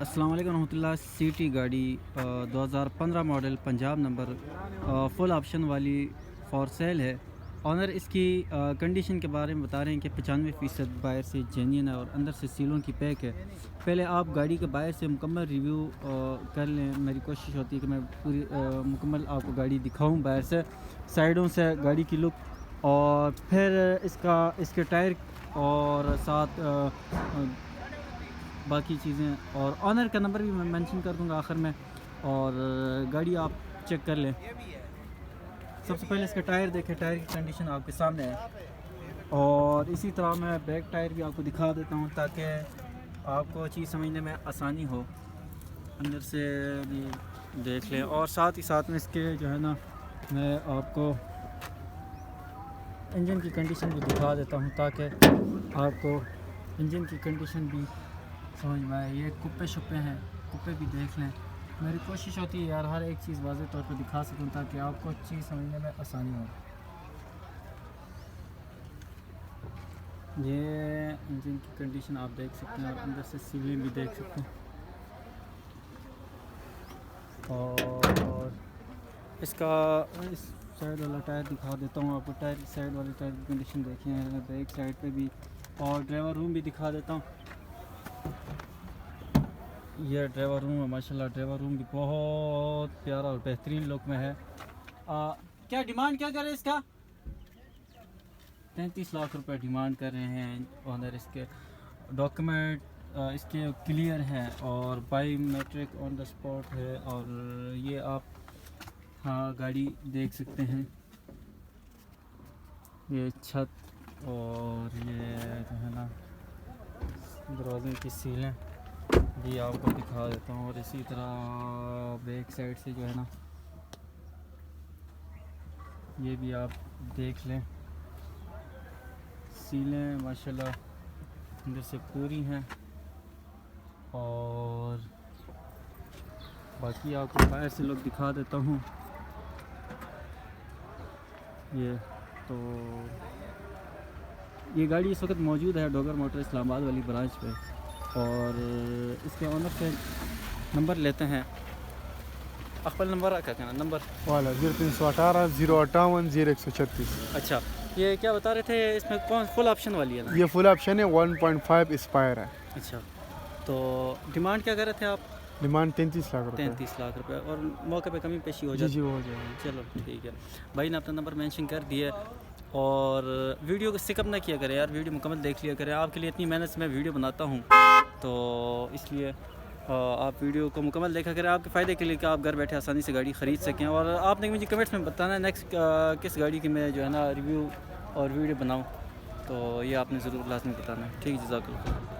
السلام علیکم ورحمۃ اللہ. سی ٹی گاڑی 2015 ماڈل پنجاب نمبر فل آپشن والی فار سیل ہے. آنر اس کی کنڈیشن کے بارے میں بتا رہے ہیں کہ 95% باہر سے جینین ہے اور اندر سے سیلوں کی پیک ہے. پہلے آپ گاڑی کے باہر سے مکمل ریویو کر لیں. میری کوشش ہوتی ہے کہ میں پوری مکمل آپ کو گاڑی دکھاؤں باہر سے, سائڈوں سے گاڑی کی لک, اور پھر اس کے ٹائر اور ساتھ باقی چیزیں, اور آنر کا نمبر بھی میں مینشن کر دوں گا آخر میں, اور گاڑی آپ چیک کر لیں. سب سے پہلے اس کے ٹائر دیکھیں, ٹائر کی کنڈیشن آپ کے سامنے ہے, اور اسی طرح میں بیک ٹائر بھی آپ کو دکھا دیتا ہوں تاکہ آپ کو چیز سمجھنے میں آسانی ہو. اندر سے بھی دیکھ لیں, اور ساتھ ہی ساتھ میں اس کے جو ہے نا میں آپ کو انجن کی کنڈیشن بھی دکھا دیتا ہوں تاکہ آپ کو انجن کی کنڈیشن بھی سمجھ میں آئے. یہ کپے شپے ہیں, کپے بھی دیکھ لیں. میری کوشش ہوتی ہے یار ہر ایک چیز واضح طور پہ دکھا سکوں تاکہ آپ کو چیز سمجھنے میں آسانی ہو. یہ انجن کی کنڈیشن آپ دیکھ سکتے ہیں, اور اندر سے سیلیں بھی دیکھ سکتے ہیں. اور اس کا اس سائڈ والا ٹائر دکھا دیتا ہوں آپ کو. ٹائر سائڈ والے ٹائر کی کنڈیشن دیکھیں, بیک سائڈ پہ بھی, اور ڈرائیور روم بھی دکھا دیتا ہوں. یہ ڈرائیور روم ہے, ماشاءاللہ ڈرائیور روم بھی بہت پیارا اور بہترین لک میں ہے. کیا ڈیمانڈ کیا کرے اس کا؟ 33 لاکھ روپے ڈیمانڈ کر رہے ہیں اونر. اس کے ڈاکومنٹ اس کے کلیئر ہیں, اور biometric on the spot ہے. اور یہ آپ گاڑی دیکھ سکتے ہیں, یہ چھت اور یہ جو ہے نا دروازے کی سیلیں بھی آپ کو دکھا دیتا ہوں. اور اسی طرح بیک سائڈ سے جو ہے نا یہ بھی آپ دیکھ لیں. سیلیں ماشاءاللہ اندر سے پوری ہیں, اور باقی آپ کو باہر سے لوگ دکھا دیتا ہوں. یہ تو یہ گاڑی اس وقت موجود ہے ڈوگر موٹر اسلام آباد والی برانچ پہ, اور اس کے آنر سے نمبر لیتے ہیں. اقبال نمبر کا کہنا نمبر والا 0318 058 0136. اچھا, یہ کیا بتا رہے تھے, اس میں کون فل آپشن والی ہے نا؟ یہ فل آپشن ہے, 1.5 اسپائر ہے. اچھا, تو ڈیمانڈ کیا کر رہے تھے آپ؟ ڈیمانڈ 33 لاکھ روپے. 33 لاکھ روپے, اور موقع پہ کمی پیشی ہو جی جائے؟ جی ہو جائے گا. چلو ٹھیک ہے. بھائی نے اپنا نمبر مینشن کر دیا, اور ویڈیو کو سکپ نہ کیا کرے یار, ویڈیو مکمل دیکھ لیا کرے. آپ کے لیے اتنی محنت سے میں ویڈیو بناتا ہوں, تو اس لیے آپ ویڈیو کو مکمل دیکھا کریں آپ کے فائدے کے لیے, کہ آپ گھر بیٹھے آسانی سے گاڑی خرید سکیں. اور آپ نے مجھے کمنٹس میں بتانا ہے نیکسٹ کس گاڑی کی میں جو ہے نا ریویو اور ویڈیو بناؤں, تو یہ آپ نے ضرور لازمی بتانا ہے. ٹھیک ہے, جزاک اللہ.